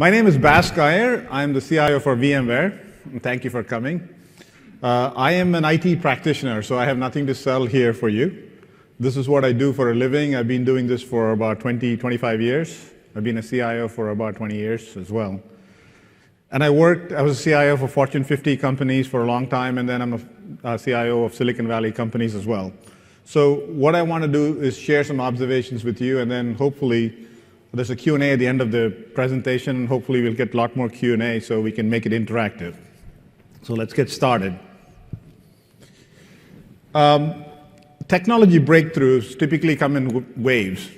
My name is Bas Geyer. I'm the CIO for VMware. And thank you for coming. I am an IT practitioner, so I have nothing to sell here for you. This is what I do for a living. I've been doing this for about 25 years. I've been a CIO for about 20 years as well. And I was a CIO for Fortune 50 companies for a long time, and then I'm a CIO of Silicon Valley companies as well. So what I want to do is share some observations with you, and then hopefully there's a Q&A at the end of the presentation, and hopefully we'll get a lot more Q&A so we can make it interactive. So let's get started. Technology breakthroughs typically come in waves,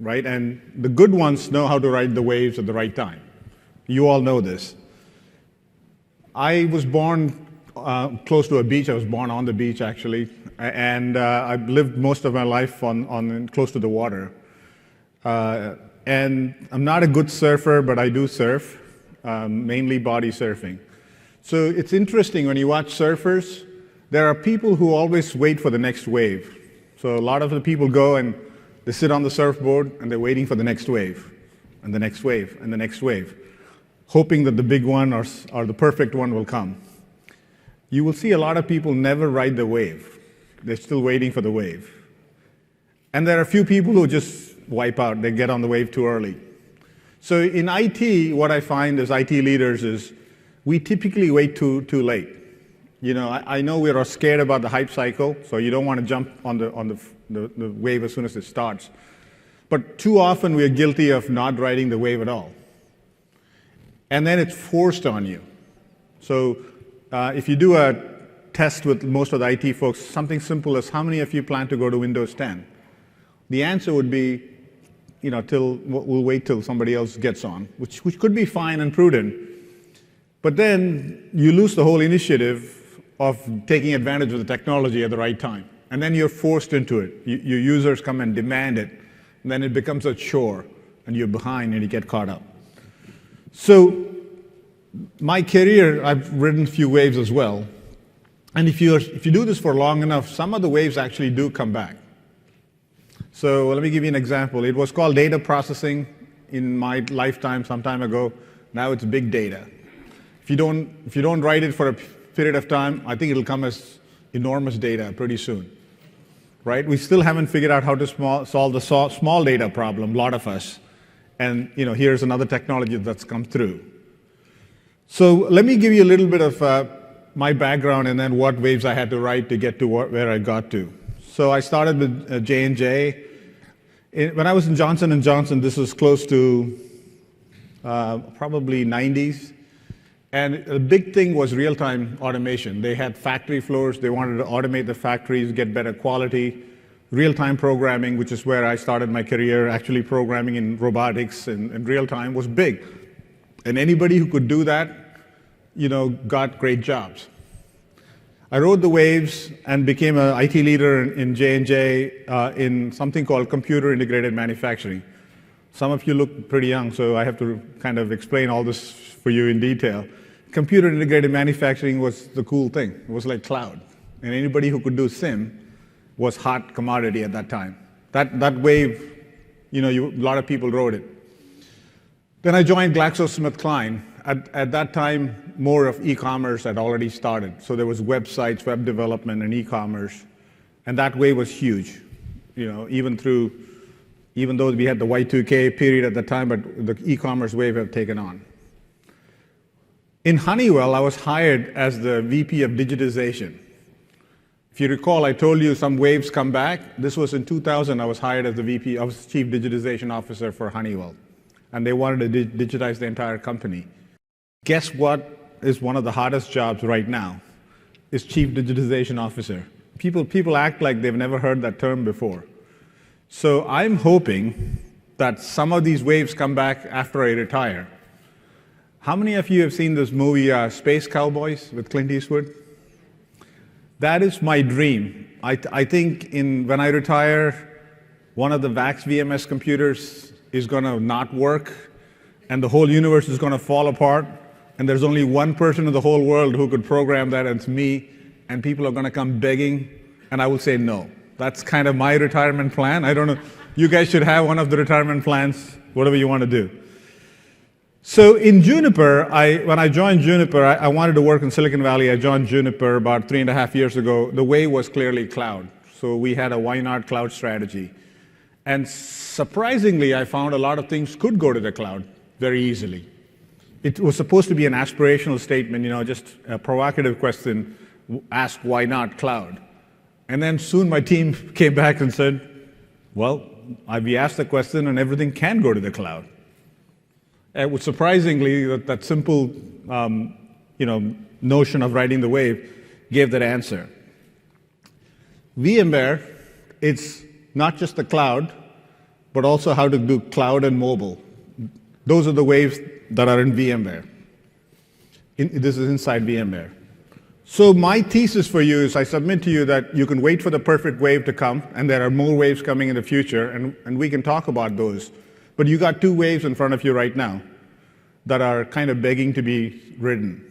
right? And the good ones know how to ride the waves at the right time. You all know this. I was born close to a beach. I was born on the beach, actually, and I've lived most of my life close to the water. And I'm not a good surfer, but I do surf, mainly body surfing. So it's interesting when you watch surfers, there are people who always wait for the next wave. So a lot of the people go and they sit on the surfboard and they're waiting for the next wave, and the next wave, and the next wave, hoping that the big one or the perfect one will come. You will see a lot of people never ride the wave. They're still waiting for the wave. And there are a few people who just wipe out. They get on the wave too early. So in IT, what I find as IT leaders is we typically wait too late. You know, I know we're scared about the hype cycle, so you don't want to jump on the wave as soon as it starts. But too often we are guilty of not riding the wave at all. And then it's forced on you. So if you do a test with most of the IT folks, something simple as how many of you plan to go to Windows 10? The answer would be, you know, we'll wait till somebody else gets on, which could be fine and prudent. But then you lose the whole initiative of taking advantage of the technology at the right time. And then you're forced into it. Your users come and demand it. And then it becomes a chore, and you're behind and you get caught up. So my career, I've ridden a few waves as well. And if you do this for long enough, some of the waves actually do come back. So let me give you an example. It was called data processing in my lifetime some time ago. Now it's big data. If you don't write it for a period of time, I think it'll come as enormous data pretty soon, right? We still haven't figured out how to solve the small data problem, a lot of us. And here's another technology that's come through. So let me give you a little bit of my background and then what waves I had to ride to get to where I got to. So I started with J&J. When I was in Johnson & Johnson, this was close to probably 90s. And the big thing was real-time automation. They had factory floors. They wanted to automate the factories, get better quality. Real-time programming, which is where I started my career, actually programming in robotics and real-time was big. And anybody who could do that, got great jobs. I rode the waves and became an IT leader in J&J in something called computer integrated manufacturing. Some of you look pretty young, so I have to kind of explain all this for you in detail. Computer integrated manufacturing was the cool thing. It was like cloud. And anybody who could do SIM was hot commodity at that time. That wave, a lot of people rode it. Then I joined GlaxoSmithKline. At that time, more of e-commerce had already started. So there was websites, web development, and e-commerce. And that wave was huge, even though we had the Y2K period at the time, but the e-commerce wave had taken on. In Honeywell, I was hired as the VP of digitization. If you recall, I told you some waves come back. This was in 2000. I was hired as the VP, I was Chief Digitization Officer for Honeywell. And they wanted to digitize the entire company. Guess what is one of the hardest jobs right now? Is Chief Digitization Officer. People act like they've never heard that term before. So I'm hoping that some of these waves come back after I retire. How many of you have seen this movie, Space Cowboys, with Clint Eastwood? That is my dream. I think when I retire, one of the VAX VMS computers is going to not work, and the whole universe is going to fall apart, and there's only one person in the whole world who could program that, and it's me, and people are going to come begging, and I will say no. That's kind of my retirement plan. I don't know. You guys should have one of the retirement plans, whatever you want to do. So in Juniper, when I joined Juniper, I wanted to work in Silicon Valley. I joined Juniper about 3.5 years ago. The way was clearly cloud. So we had a why not cloud strategy. And surprisingly, I found a lot of things could go to the cloud very easily. It was supposed to be an aspirational statement, just a provocative question, ask why not cloud. And then soon my team came back and said, well, we asked the question and everything can go to the cloud. It was surprisingly that simple notion of riding the wave gave that answer. VMware, it's not just the cloud, but also how to do cloud and mobile. Those are the waves that are in VMware. This is inside VMware. So my thesis for you is I submit to you that you can wait for the perfect wave to come, and there are more waves coming in the future, and we can talk about those. But you got 2 waves in front of you right now that are kind of begging to be ridden.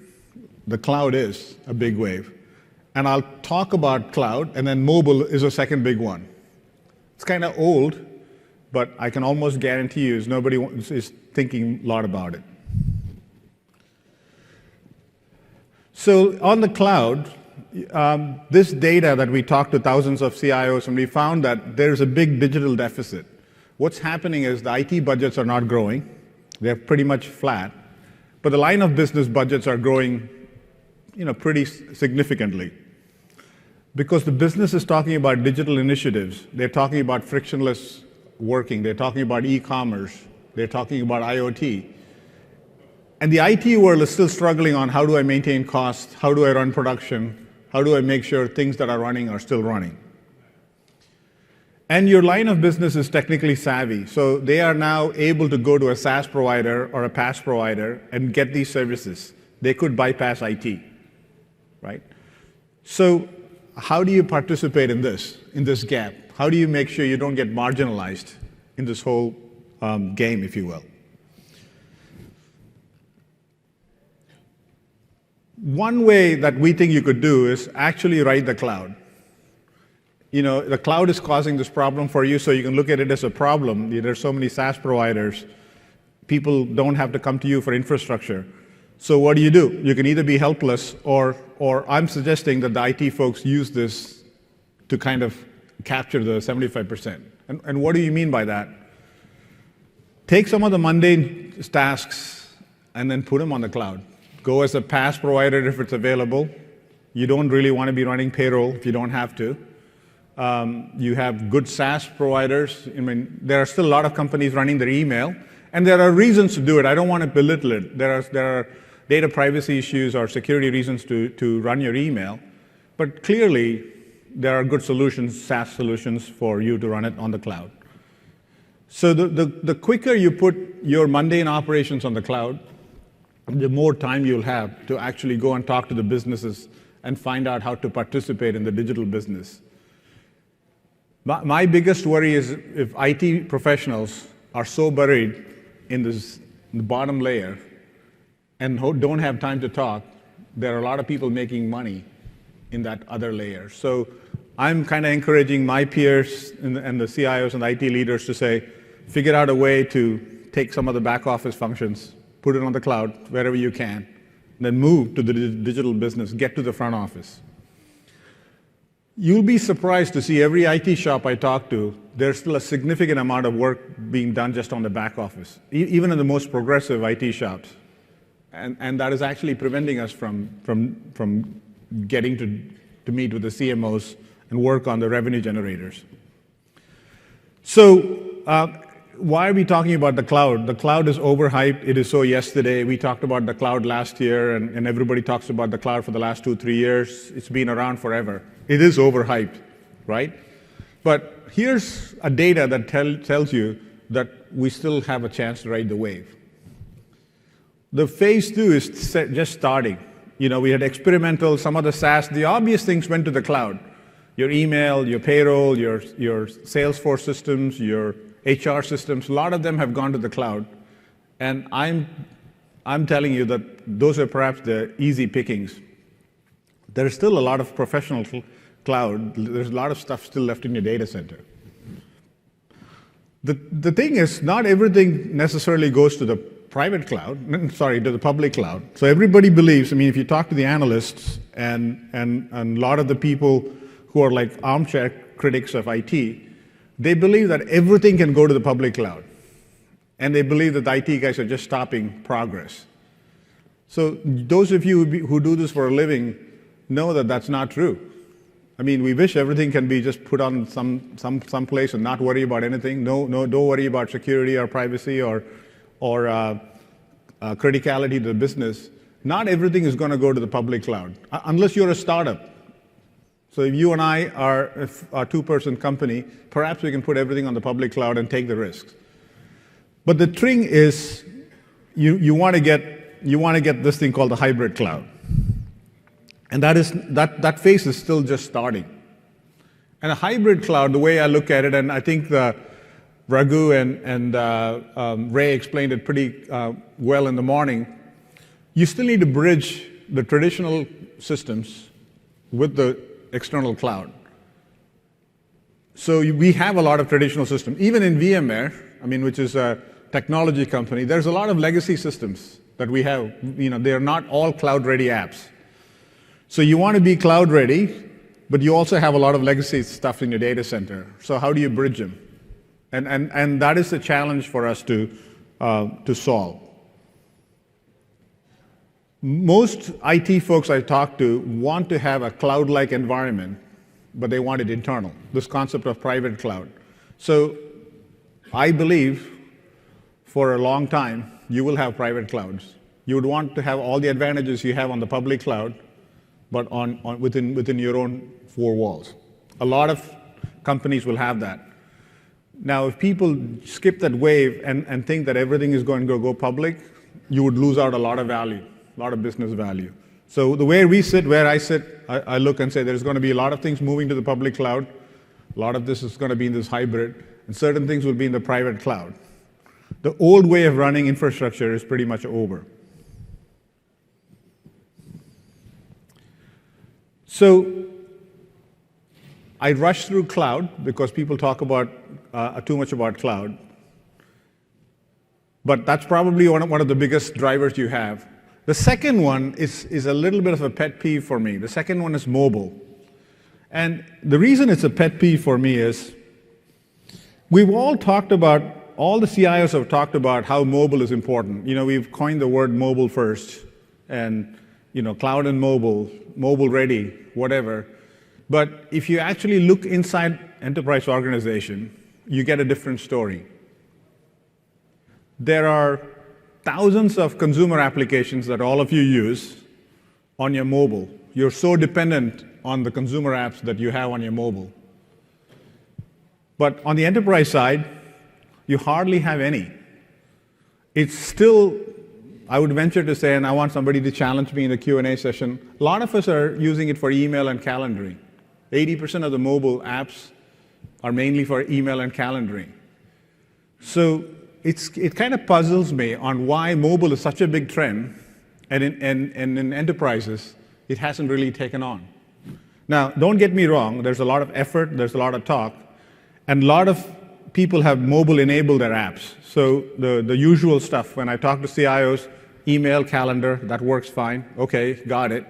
The cloud is a big wave. And I'll talk about cloud, and then mobile is a second big one. It's kind of old, but I can almost guarantee you nobody is thinking a lot about it. So on the cloud, this data that we talked to thousands of CIOs, and we found that there's a big digital deficit. What's happening is the IT budgets are not growing. They're pretty much flat. But the line of business budgets are growing pretty significantly. Because the business is talking about digital initiatives. They're talking about frictionless working. They're talking about e-commerce. They're talking about IoT. And the IT world is still struggling on how do I maintain costs, how do I run production, how do I make sure things that are running are still running. And your line of business is technically savvy, so they are now able to go to a SaaS provider or a PaaS provider and get these services. They could bypass IT, right? So how do you participate in this gap? How do you make sure you don't get marginalized in this whole game, if you will? One way that we think you could do is actually ride the cloud. The cloud is causing this problem for you, so you can look at it as a problem. There's so many SaaS providers. People don't have to come to you for infrastructure. So what do? You can either be helpless, or I'm suggesting that the IT folks use this to kind of capture the 75%. And what do you mean by that? Take some of the mundane tasks and then put them on the cloud. Go as a PaaS provider if it's available. You don't really want to be running payroll if you don't have to. You have good SaaS providers. There are still a lot of companies running their email, and there are reasons to do it. I don't want to belittle it. There are data privacy issues or security reasons to run your email, but clearly there are good solutions, SaaS solutions, for you to run it on the cloud. So the quicker you put your mundane operations on the cloud, the more time you'll have to actually go and talk to the businesses and find out how to participate in the digital business. My biggest worry is if IT professionals are so buried in the bottom layer and don't have time to talk, there are a lot of people making money in that other layer. So I'm kind of encouraging my peers and the CIOs and the IT leaders to say, figure out a way to take some of the back office functions, put it on the cloud wherever you can, then move to the digital business, get to the front office. You'll be surprised to see every IT shop I talk to, there's still a significant amount of work being done just on the back office, even in the most progressive IT shops. And that is actually preventing us from getting to meet with the CMOs and work on the revenue generators. So why are we talking about the cloud? The cloud is overhyped. It is so yesterday. We talked about the cloud last year, and everybody talks about the cloud for the last 2-3 years. It's been around forever. It is overhyped, right? But here's a data that tells you that we still have a chance to ride the wave. The phase 2 is just starting. We had experimental, some of the SaaS, the obvious things went to the cloud. Your email, your payroll, your Salesforce systems, your HR systems, a lot of them have gone to the cloud. And I'm telling you that those are perhaps the easy pickings. There is still a lot of professional cloud. There's a lot of stuff still left in your data center. The thing is, not everything necessarily goes to the private cloud, sorry, to the public cloud. So everybody believes, I mean, if you talk to the analysts and a lot of the people who are like armchair critics of IT, they believe that everything can go to the public cloud. And they believe that the IT guys are just stopping progress. So those of you who do this for a living know that that's not true. I mean, we wish everything can be just put on some place and not worry about anything. No, don't worry about security or privacy or criticality to the business. Not everything is going to go to the public cloud, unless you're a startup. So if you and I are a two-person company, perhaps we can put everything on the public cloud and take the risks. But the thing is, you want to get this thing called the hybrid cloud. And that phase is still just starting. And a hybrid cloud, the way I look at it, and I think Raghu and Ray explained it pretty well in the morning, you still need to bridge the traditional systems with the external cloud. So we have a lot of traditional systems. Even in VMware, I mean, which is a technology company, there's a lot of legacy systems that we have. You know, they are not all cloud-ready apps. So you want to be cloud-ready, but you also have a lot of legacy stuff in your data center. So how do you bridge them? And that is the challenge for us to solve. Most IT folks I talk to want to have a cloud-like environment, but they want it internal, this concept of private cloud. So I believe for a long time, you will have private clouds. You would want to have all the advantages you have on the public cloud, but within your own four walls. A lot of companies will have that. Now, if people skip that wave and think that everything is going to go public, you would lose out a lot of value, a lot of business value. So the way we sit, where I sit, I look and say there's going to be a lot of things moving to the public cloud. A lot of this is going to be in this hybrid, and certain things will be in the private cloud. The old way of running infrastructure is pretty much over. So I rush through cloud because people talk about too much about cloud. But that's probably one of the biggest drivers you have. The second one is a little bit of a pet peeve for me. The second one is mobile. And the reason it's a pet peeve for me is we've all talked about, all the CIOs have talked about how mobile is important. You know, we've coined the word mobile first, and you know, cloud and mobile ready, whatever. But if you actually look inside enterprise organization, you get a different story. There are thousands of consumer applications that all of you use on your mobile. You're so dependent on the consumer apps that you have on your mobile. But on the enterprise side, you hardly have any. It's still, I would venture to say, and I want somebody to challenge me in the Q&A session, a lot of us are using it for email and calendaring. 80% of the mobile apps are mainly for email and calendaring. So it kind of puzzles me on why mobile is such a big trend, and in enterprises, it hasn't really taken on. Now, don't get me wrong, there's a lot of effort, there's a lot of talk, and a lot of people have mobile-enabled their apps. So the usual stuff, when I talk to CIOs, email, calendar, that works fine. Okay, got it.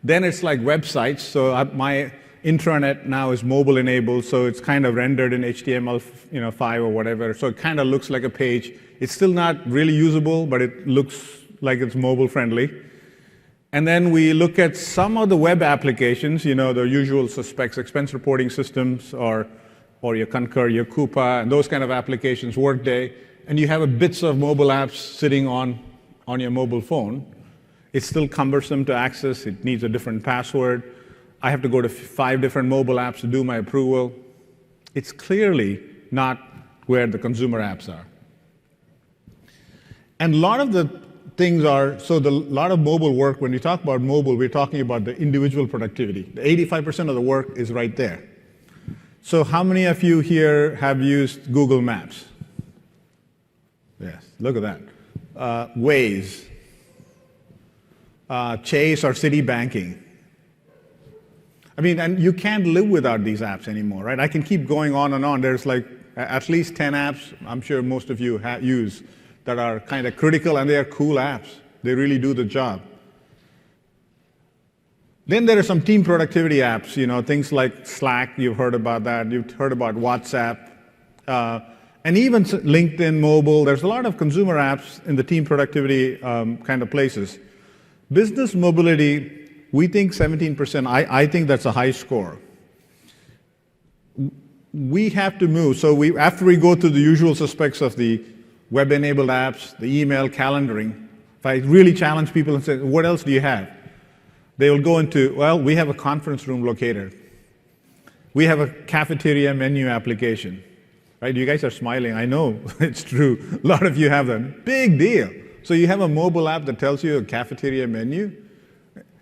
Then it's like websites. So my intranet now is mobile-enabled, so it's kind of rendered in HTML5 or whatever. So it kind of looks like a page. It's still not really usable, but it looks like it's mobile-friendly. And then we look at some of the web applications, you know, the usual suspects, expense reporting systems, or your Concur, your Coupa, and those kind of applications, Workday, and you have a bits of mobile apps sitting on your mobile phone. It's still cumbersome to access. It needs a different password. I have to go to 5 different mobile apps to do my approval. It's clearly not where the consumer apps are. And a lot of the things are, so a lot of mobile work, when we talk about mobile, we're talking about the individual productivity. The 85% of the work is right there. So how many of you here have used Google Maps? Yes, look at that. Waze, Chase or Citi Banking. I mean, and you can't live without these apps anymore, right? I can keep going on and on. There's like at least 10 apps I'm sure most of you use that are kind of critical, and they are cool apps. They really do the job. Then there are some team productivity apps, things like Slack. You've heard about that. You've heard about WhatsApp. And even LinkedIn Mobile. There's a lot of consumer apps in the team productivity kind of places. Business mobility, we think 17%. I think that's a high score. We have to move. So after we go through the usual suspects of the web-enabled apps, the email, calendaring, if I really challenge people and say, what else do you have? They will go into, well, we have a conference room locator. We have a cafeteria menu application. Right? You guys are smiling. I know it's true. A lot of you have them. Big deal. So you have a mobile app that tells you a cafeteria menu.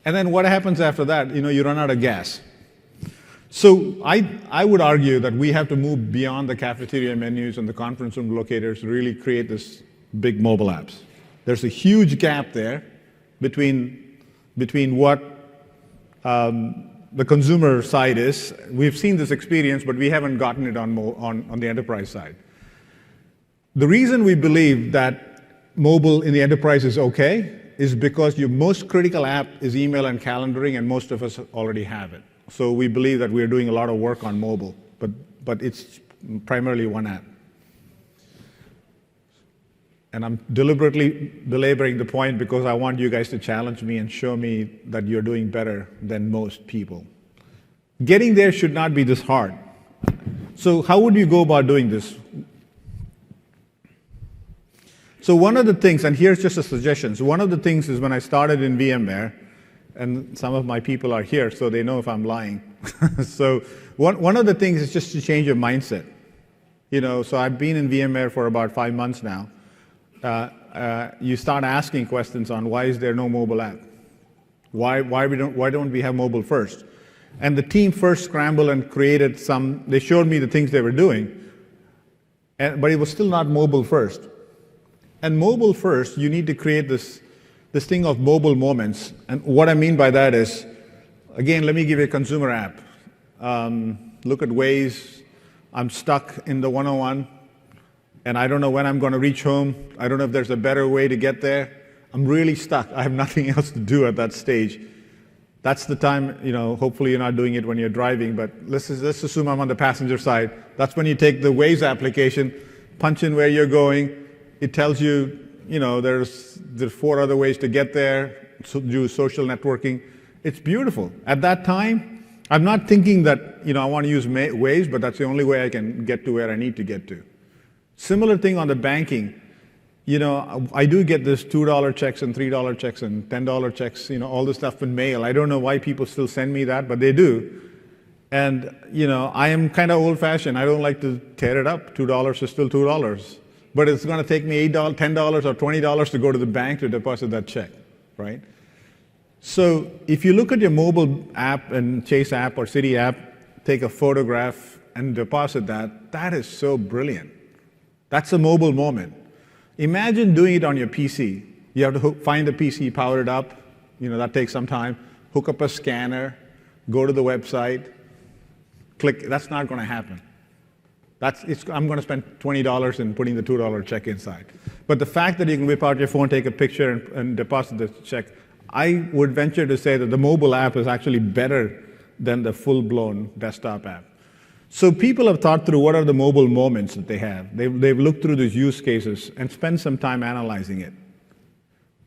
And then what happens after that? You run out of gas. So I would argue that we have to move beyond the cafeteria menus and the conference room locators to really create this big mobile apps. There's a huge gap there between what the consumer side is. We've seen this experience, but we haven't gotten it on the enterprise side. The reason we believe that mobile in the enterprise is okay is because your most critical app is email and calendaring, and most of us already have it. So we believe that we're doing a lot of work on mobile, but it's primarily one app. And I'm deliberately belaboring the point because I want you guys to challenge me and show me that you're doing better than most people. Getting there should not be this hard. So how would you go about doing this? So one of the things, and here's just a suggestion. So one of the things is when I started in VMware, and some of my people are here, so they know if I'm lying. So one of the things is just to change your mindset. So I've been in VMware for about 5 months now. You start asking questions on why is there no mobile app? Why don't we have mobile first? And the team first scrambled and created they showed me the things they were doing, but it was still not mobile first. And mobile first, you need to create this thing of mobile moments. And what I mean by that is, again, let me give you a consumer app. Look at Waze. I'm stuck in the 101. And I don't know when I'm going to reach home. I don't know if there's a better way to get there. I'm really stuck. I have nothing else to do at that stage. That's the time, hopefully you're not doing it when you're driving, but let's assume I'm on the passenger side. That's when you take the Waze application, punch in where you're going. It tells you, there's 4 other ways to get there, do social networking. It's beautiful. At that time, I'm not thinking that, I want to use Waze, but that's the only way I can get to where I need to get to. Similar thing on the banking. I do get this $2 checks and $3 checks and $10 checks, all this stuff in mail. I don't know why people still send me that, but they do. And, I am kind of old-fashioned. I don't like to tear it up. $2 is still $2. But it's going to take me $8, $10, or $20 to go to the bank to deposit that check, right? So if you look at your mobile app and Chase app or Citi app, take a photograph and deposit that, that is so brilliant. That's a mobile moment. Imagine doing it on your PC. You have to find the PC, power it up. That takes some time. Hook up a scanner, go to the website, click. That's not going to happen. I'm going to spend $20 in putting the $2 check inside. But the fact that you can whip out your phone, take a picture, and deposit the check, I would venture to say that the mobile app is actually better than the full-blown desktop app. So people have thought through what are the mobile moments that they have. They've looked through these use cases and spent some time analyzing it.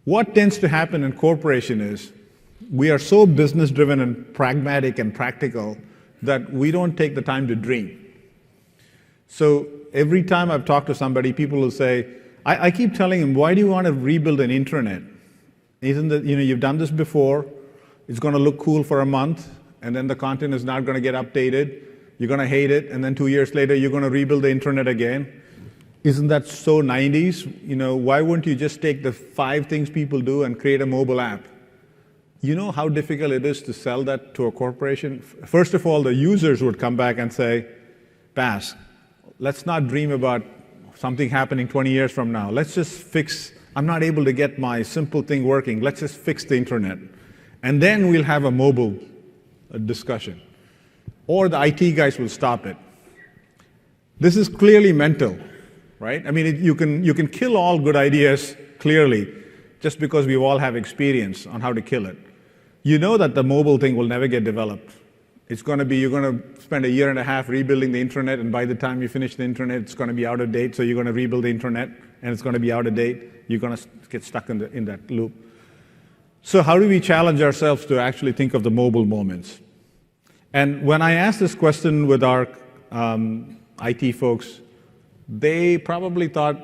What tends to happen in corporation is we are so business-driven and pragmatic and practical that we don't take the time to dream. So every time I've talked to somebody, people will say, I keep telling them, why do you want to rebuild an intranet? Isn't that, you've done this before, it's going to look cool for a month, and then the content is not going to get updated. You're going to hate it, and then 2 years later, you're going to rebuild the intranet again. Isn't that so 90s? Why wouldn't you just take the 5 things people do and create a mobile app? You know how difficult it is to sell that to a corporation? First of all, the users would come back and say, Bas, let's not dream about something happening 20 years from now. Let's just fix, I'm not able to get my simple thing working. Let's just fix the intranet. And then we'll have a mobile discussion. Or the IT guys will stop it. This is clearly mental. right? I mean, you can kill all good ideas clearly just because we all have experience on how to kill it. You know that the mobile thing will never get developed. It's going to be, you're going to spend a year and a half rebuilding the internet, and by the time you finish the internet, it's going to be out of date, so you're going to rebuild the internet, and it's going to be out of date. You're going to get stuck in that loop. So how do we challenge ourselves to actually think of the mobile moments? And when I asked this question with our IT folks, they probably thought,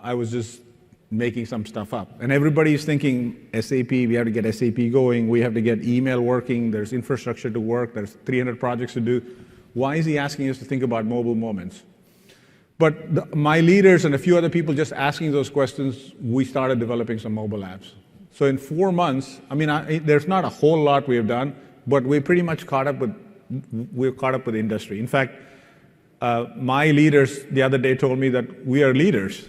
I was just making some stuff up. And everybody's thinking SAP, we have to get SAP going, we have to get email working, there's infrastructure to work, there's 300 projects to do. Why is he asking us to think about mobile moments? But my leaders and a few other people just asking those questions, we started developing some mobile apps. So in 4 months, there's not a whole lot we have done, but we're pretty much caught up with the industry. In fact, my leaders the other day told me that we are leaders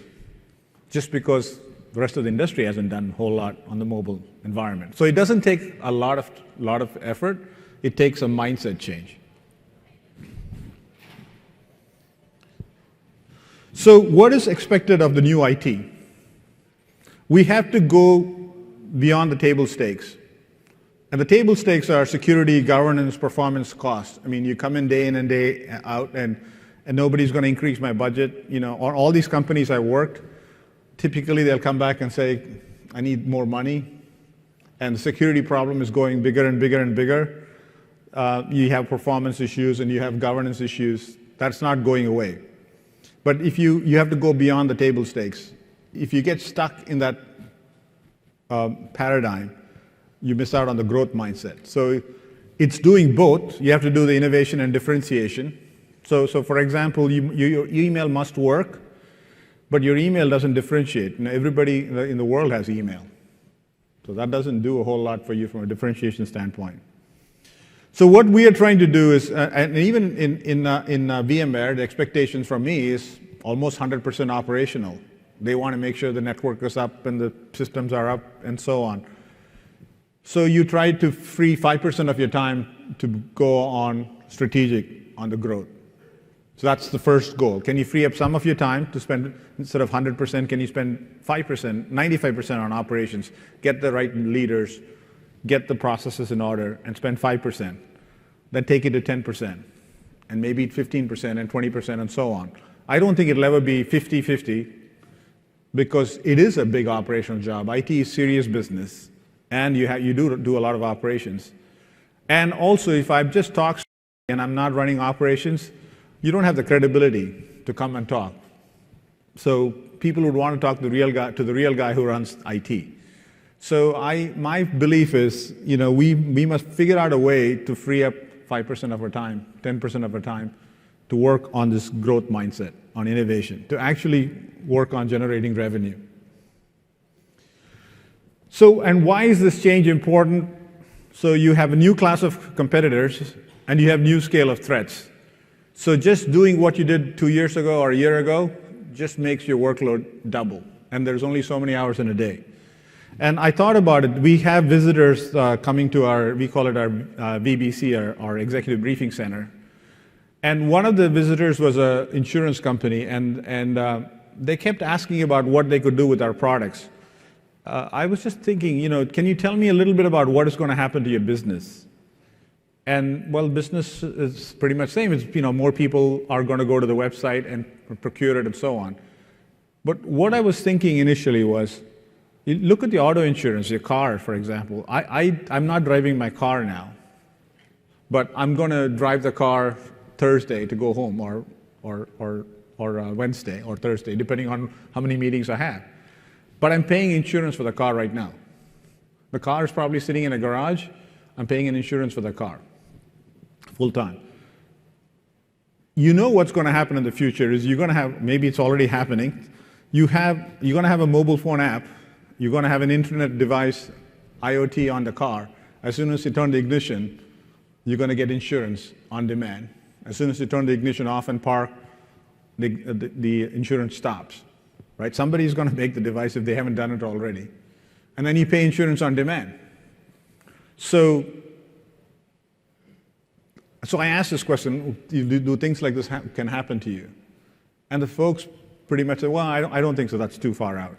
just because the rest of the industry hasn't done a whole lot on the mobile environment. So it doesn't take a lot of effort. It takes a mindset change. So what is expected of the new IT? We have to go beyond the table stakes. And the table stakes are security, governance, performance, cost. I mean, you come in and day out, and nobody's going to increase my budget. On all these companies I worked, typically they'll come back and say, I need more money. And the security problem is going bigger and bigger and bigger. You have performance issues and you have governance issues. That's not going away. But if you have to go beyond the table stakes. If you get stuck in that paradigm, you miss out on the growth mindset. So it's doing both. You have to do the innovation and differentiation. So for example, your email must work, but your email doesn't differentiate. Everybody in the world has email. So that doesn't do a whole lot for you from a differentiation standpoint. So what we are trying to do is, and even in VMware, the expectations from me is almost 100% operational. They want to make sure the network is up and the systems are up and so on. So you try to free 5% of your time to go on strategic, on the growth. So that's the first goal. Can you free up some of your time to spend, instead of 100%, can you spend 5%, 95% on operations, get the right leaders, get the processes in order, and spend 5%. Then take it to 10%, and maybe 15% and 20% and so on. I don't think it'll ever be 50-50 because it is a big operational job. IT is serious business, and you do a lot of operations. And also, if I just talk and I'm not running operations, you don't have the credibility to come and talk. So people would want to talk to the real guy who runs IT. So my belief is, we must figure out a way to free up 5% of our time, 10% of our time to work on this growth mindset, on innovation, to actually work on generating revenue. So, and why is this change important? So you have a new class of competitors, and you have new scale of threats. So just doing what you did 2 years ago or a year ago just makes your workload double, and there's only so many hours in a day. And I thought about it. We have visitors coming to we call it our VBC, our Executive Briefing Center. And one of the visitors was an insurance company, and they kept asking about what they could do with our products. I was just thinking, can you tell me a little bit about what is going to happen to your business? And well, business is pretty much the same. It's, more people are going to go to the website and procure it and so on. But what I was thinking initially was, you look at the auto insurance, your car, for example. I'm not driving my car now, but I'm going to drive the car Thursday to go home, or Wednesday or Thursday, depending on how many meetings I have. But I'm paying insurance for the car right now. The car is probably sitting in a garage. I'm paying an insurance for the car, full time. What's going to happen in the future is you're going to have, maybe it's already happening, you're going to have a mobile phone app, you're going to have an internet device, IoT on the car. As soon as you turn the ignition, you're going to get insurance on demand. As soon as you turn the ignition off and park, the insurance stops, right? Somebody's going to make the device if they haven't done it already. And then you pay insurance on demand. So I asked this question, do things like this can happen to you? And the folks pretty much said, well, I don't think so, that's too far out.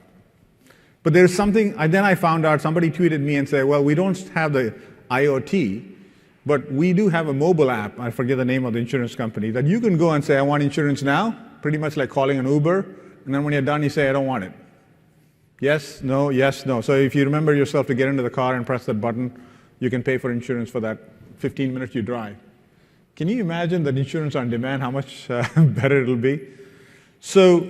But there's something, then I found out, somebody tweeted me and said, well, we don't have the IoT, but we do have a mobile app, I forget the name of the insurance company, that you can go and say, I want insurance now, pretty much like calling an Uber, and then when you're done, you say, I don't want it. Yes, no, yes, no. So if you remember yourself to get into the car and press that button, you can pay for insurance for that 15 minutes you drive. Can you imagine that insurance on demand, how much better it'll be? So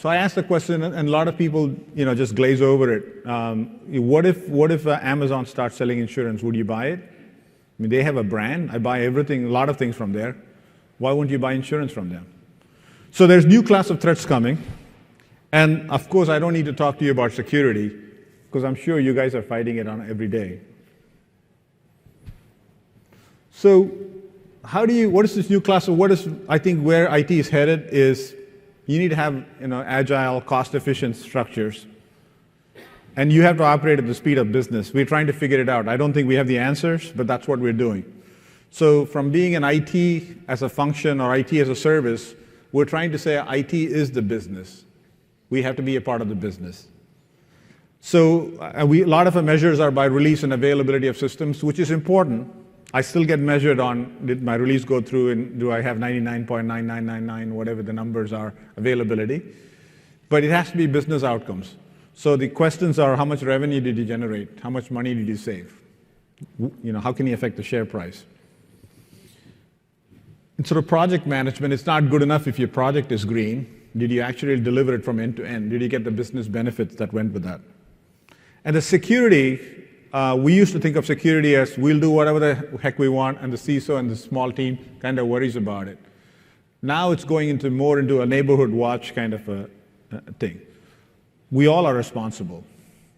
I asked the question, and a lot of people, just glaze over it. What if Amazon starts selling insurance? Would you buy it? I mean, they have a brand. I buy everything, a lot of things from there. Why wouldn't you buy insurance from them? So there's new class of threats coming. And of course, I don't need to talk to you about security, because I'm sure you guys are fighting it on every day. So what is this new class of, I think where IT is headed is you need to have agile, cost-efficient structures. And you have to operate at the speed of business. We're trying to figure it out. I don't think we have the answers, but that's what we're doing. So from being an IT as a function or IT as a service, we're trying to say IT is the business. We have to be a part of the business. So a lot of our measures are by release and availability of systems, which is important. I still get measured on, did my release go through, and do I have 99.9999, whatever the numbers are, availability. But it has to be business outcomes. So the questions are, how much revenue did you generate? How much money did you save? How can you affect the share price? And sort of project management, it's not good enough if your project is green. Did you actually deliver it from end to end? Did you get the business benefits that went with that? And the security, we used to think of security as we'll do whatever the heck we want, and the CISO and the small team kind of worries about it. Now it's going more into a neighborhood watch kind of a thing. We all are responsible.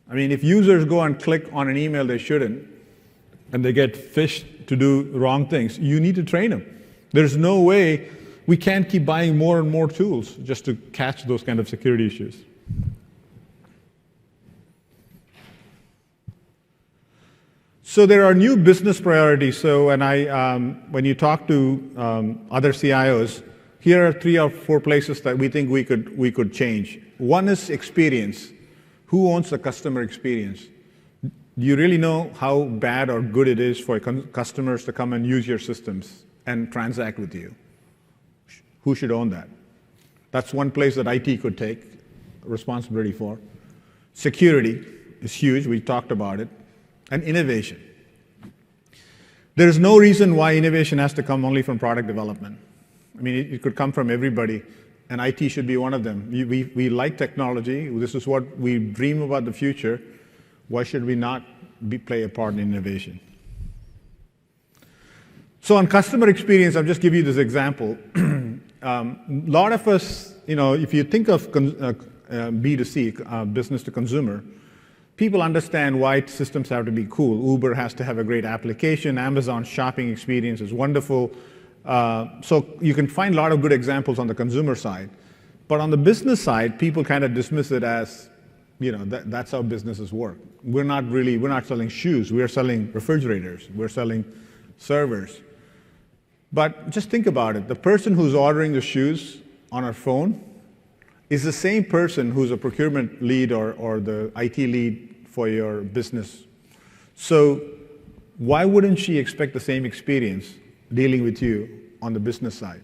I mean, if users go and click on an email they shouldn't, and they get phished to do wrong things, you need to train them. There's no way, we can't keep buying more and more tools just to catch those kind of security issues. So there are new business priorities. So when you talk to other CIOs, here are 3 or 4 places that we think we could change. One is experience. Who owns the customer experience? Do you really know how bad or good it is for customers to come and use your systems and transact with you? Who should own that? That's one place that IT could take responsibility for. Security is huge. We talked about it. And innovation. There is no reason why innovation has to come only from product development. I mean, it could come from everybody, and IT should be one of them. We like technology. This is what we dream about the future. Why should we not play a part in innovation? So on customer experience, I'll just give you this example. A lot of us, if you think of B2C, business to consumer, people understand why systems have to be cool. Uber has to have a great application. Amazon's shopping experience is wonderful. So you can find a lot of good examples on the consumer side. But on the business side, people kind of dismiss it as, that's how businesses work. We're not selling shoes. We're selling refrigerators. We're selling servers. But just think about it. The person who's ordering the shoes on her phone is the same person who's a procurement lead or the IT lead for your business. So why wouldn't she expect the same experience dealing with you on the business side?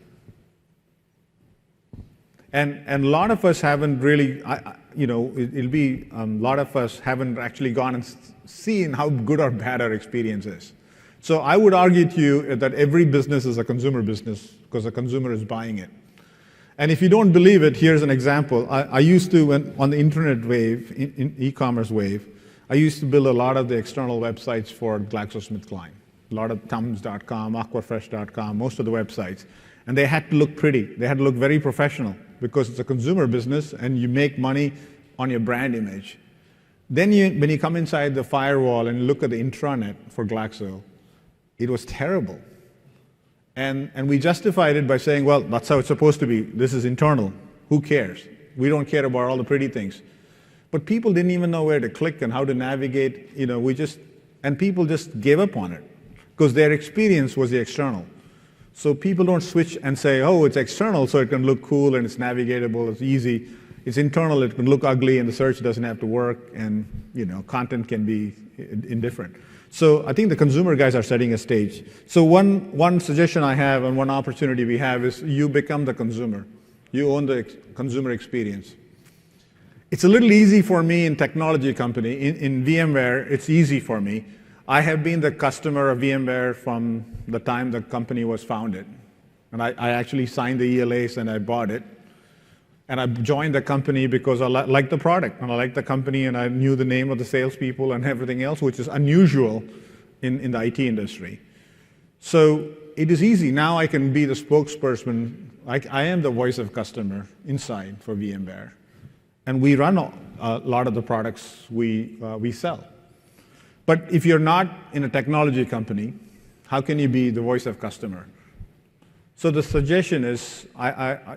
And a lot of us haven't really, a lot of us haven't actually gone and seen how good or bad our experience is. So I would argue to you that every business is a consumer business because the consumer is buying it. And if you don't believe it, here's an example. I used to, on the internet wave, in e-commerce wave, I used to build a lot of the external websites for GlaxoSmithKline. A lot of Tums.com, Aquafresh.com, most of the websites. And they had to look pretty. They had to look very professional because it's a consumer business and you make money on your brand image. Then when you come inside the firewall and look at the intranet for Glaxo, it was terrible. And we justified it by saying, well, that's how it's supposed to be. This is internal. Who cares? We don't care about all the pretty things. But people didn't even know where to click and how to navigate. And people just gave up on it because their experience was the external. So people don't switch and say, oh, it's external, so it can look cool and it's navigatable, it's easy. It's internal, it can look ugly and the search doesn't have to work and content can be indifferent. So I think the consumer guys are setting a stage. So one suggestion I have and one opportunity we have is you become the consumer. You own the consumer experience. It's a little easy for me in technology company. In VMware, it's easy for me. I have been the customer of VMware from the time the company was founded. And I actually signed the ELAs and I bought it. And I joined the company because I liked the product and I liked the company and I knew the name of the salespeople and everything else, which is unusual in the IT industry. So it is easy. Now I can be the spokesperson. I am the voice of customer inside for VMware. And we run a lot of the products we sell. But if you're not in a technology company, how can you be the voice of customer? So the suggestion is,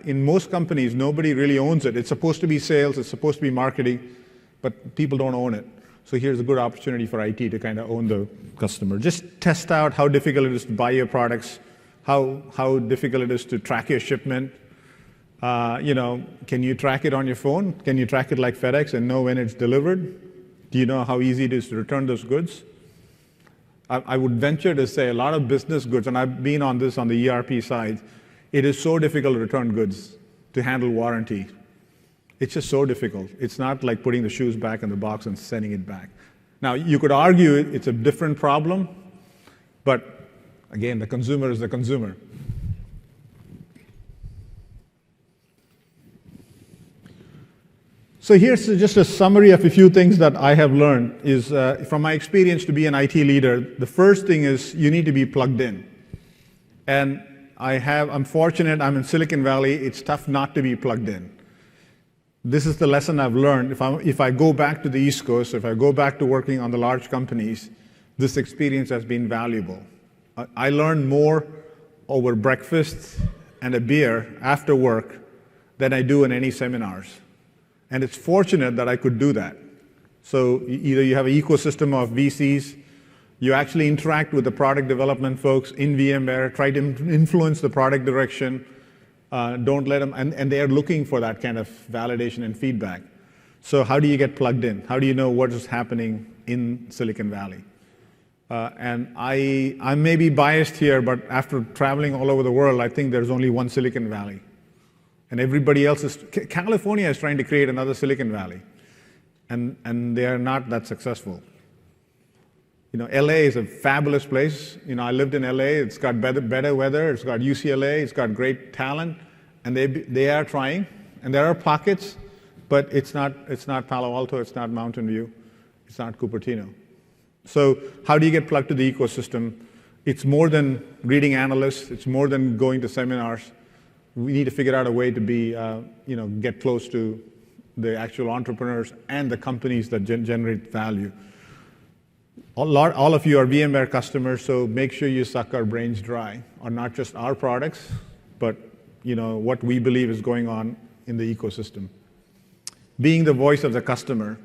in most companies, nobody really owns it. It's supposed to be sales, it's supposed to be marketing, but people don't own it. So here's a good opportunity for IT to kind of own the customer. Just test out how difficult it is to buy your products, how difficult it is to track your shipment. Can you track it on your phone? Can you track it like FedEx and know when it's delivered? Do you know how easy it is to return those goods? I would venture to say a lot of business goods, and I've been on this on the ERP side, it is so difficult to return goods, to handle warranty. It's just so difficult. It's not like putting the shoes back in the box and sending it back. Now, you could argue it's a different problem, but again, the consumer is the consumer. So here's just a summary of a few things that I have learned is from my experience to be an IT leader, the first thing is you need to be plugged in. And I'm fortunate, I'm in Silicon Valley, it's tough not to be plugged in. This is the lesson I've learned. If I go back to the East Coast, if I go back to working on the large companies, this experience has been valuable. I learned more over breakfast and a beer after work than I do in any seminars. And it's fortunate that I could do that. So either you have an ecosystem of VCs, you actually interact with the product development folks in VMware, try to influence the product direction, don't let them, and they're looking for that kind of validation and feedback. So how do you get plugged in? How do you know what is happening in Silicon Valley? And I may be biased here, but after traveling all over the world, I think there's only one Silicon Valley. And everybody else California is trying to create another Silicon Valley. And they are not that successful. LA is a fabulous place. I lived in LA, it's got better weather, it's got UCLA, it's got great talent, and they are trying. And there are pockets, but it's not Palo Alto, it's not Mountain View, it's not Cupertino. So how do you get plugged to the ecosystem? It's more than reading analysts, it's more than going to seminars. We need to figure out a way to be, get close to the actual entrepreneurs and the companies that generate value. All of you are VMware customers, so make sure you suck our brains dry on not just our products, but what we believe is going on in the ecosystem. Being the voice of the customer,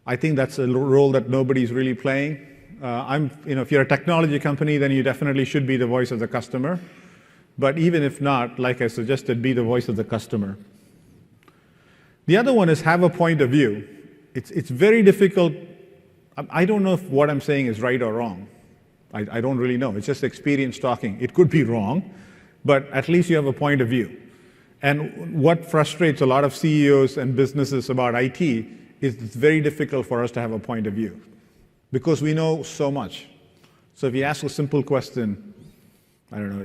I think that's a role that nobody's really playing. If you're a technology company, then you definitely should be the voice of the customer. But even if not, like I suggested, be the voice of the customer. The other one is have a point of view. It's very difficult. I don't know if what I'm saying is right or wrong. I don't really know. It's just experience talking. It could be wrong, but at least you have a point of view. And what frustrates a lot of CEOs and businesses about IT is it's very difficult for us to have a point of view because we know so much. So if you ask a simple question, I don't know,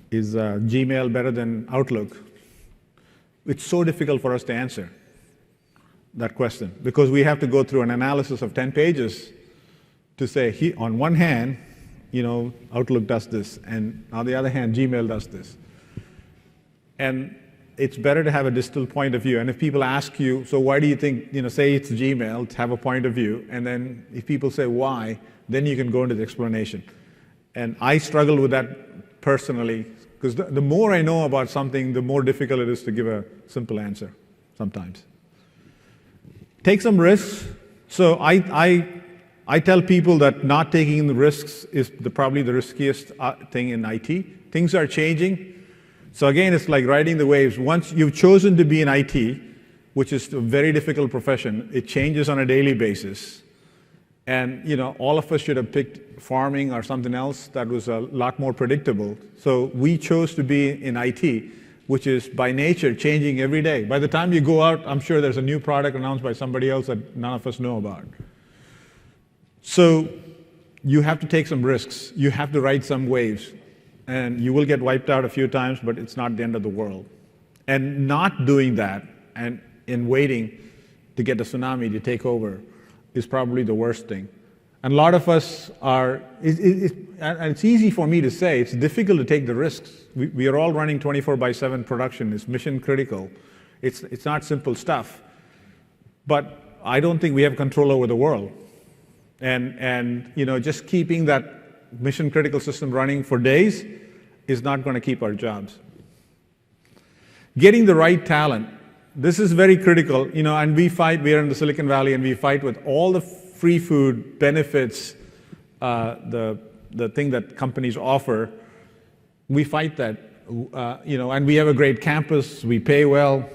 is Gmail better than Outlook? It's so difficult for us to answer that question because we have to go through an analysis of 10 pages to say, on one hand, Outlook does this, and on the other hand, Gmail does this. And it's better to have a distilled point of view. And if people ask you, so why do you think, say it's Gmail, to have a point of view, and then if people say why, then you can go into the explanation. And I struggle with that personally, because the more I know about something, the more difficult it is to give a simple answer sometimes. Take some risks. So I I tell people that not taking the risks is probably the riskiest thing in IT. Things are changing. So again, it's like riding the waves. Once you've chosen to be in IT, which is a very difficult profession, it changes on a daily basis. And all of us should have picked farming or something else that was a lot more predictable. So we chose to be in IT, which is by nature changing every day. By the time you go out, I'm sure there's a new product announced by somebody else that none of us know about. So you have to take some risks. You have to ride some waves. And you will get wiped out a few times, but it's not the end of the world. And not doing that and in waiting to get the tsunami to take over is probably the worst thing. And a lot of us are, and it's easy for me to say, it's difficult to take the risks. We are all running 24/7 production. It's mission critical. It's not simple stuff. But I don't think we have control over the world. And just keeping that mission critical system running for days is not going to keep our jobs. Getting the right talent. This is very critical, and we are in the Silicon Valley, and we fight with all the free food benefits, the thing that companies offer. We fight that, and we have a great campus, we pay well.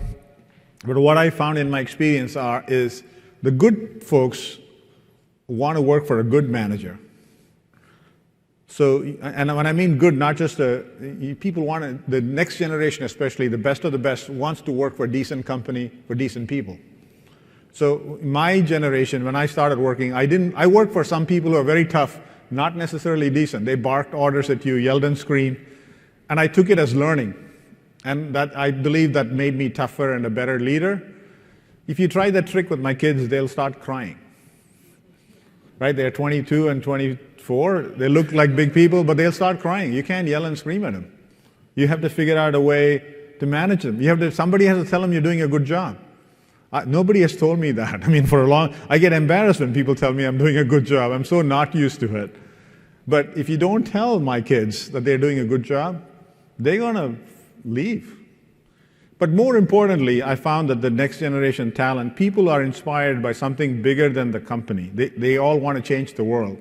But what I found in my experience is the good folks want to work for a good manager. So, and when I mean good, not just people want the next generation, especially the best of the best, wants to work for a decent company, for decent people. So my generation, when I started working, I worked for some people who are very tough, not necessarily decent. They barked orders at you, yelled and screamed, and I took it as learning. And that, I believe, that made me tougher and a better leader. If you try that trick with my kids, they'll start crying. Right? They're 22 and 24. They look like big people, but they'll start crying. You can't yell and scream at them. You have to figure out a way to manage them. Somebody has to tell them you're doing a good job. Nobody has told me that. I mean, I get embarrassed when people tell me I'm doing a good job. I'm so not used to it. But if you don't tell my kids that they're doing a good job, they're going to leave. But more importantly, I found that the next generation talent, people are inspired by something bigger than the company. They all want to change the world.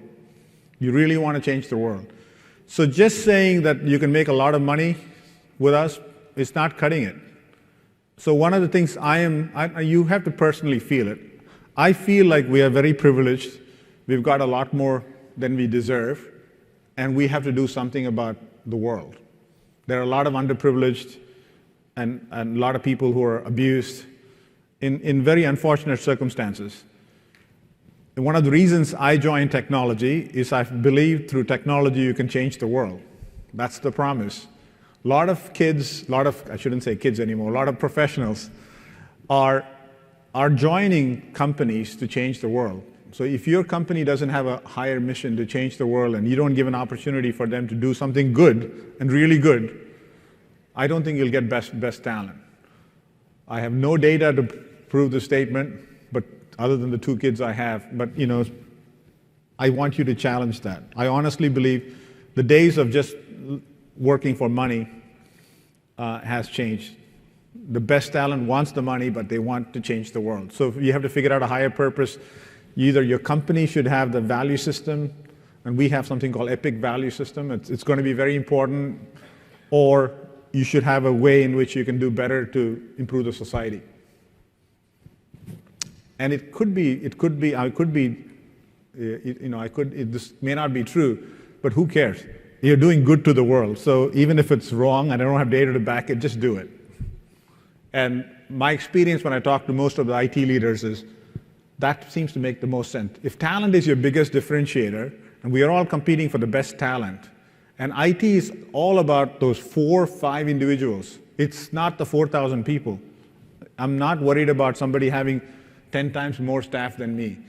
You really want to change the world. So just saying that you can make a lot of money with us is not cutting it. So one of the things you have to personally feel it. I feel like we are very privileged. We've got a lot more than we deserve, and we have to do something about the world. There are a lot of underprivileged and a lot of people who are abused in very unfortunate circumstances. And one of the reasons I joined technology is I believe through technology you can change the world. That's the promise. A lot of kids, I shouldn't say kids anymore, a lot of professionals are joining companies to change the world. So if your company doesn't have a higher mission to change the world and you don't give an opportunity for them to do something good and really good, I don't think you'll get best talent. I have no data to prove the statement, but other than the 2 kids I have, but I want you to challenge that. I honestly believe the days of just working for money has changed. The best talent wants the money, but they want to change the world. So you have to figure out a higher purpose. Either your company should have the value system, and we have something called EPIC value system. It's going to be very important, or you should have a way in which you can do better to improve the society. And this may not be true, but who cares? You're doing good to the world. So even if it's wrong and I don't have data to back it, just do it. And my experience when I talk to most of the IT leaders is that seems to make the most sense. If talent is your biggest differentiator, and we are all competing for the best talent, and IT is all about those 4 or 5 individuals. It's not the 4,000 people. I'm not worried about somebody having 10 times more staff than me.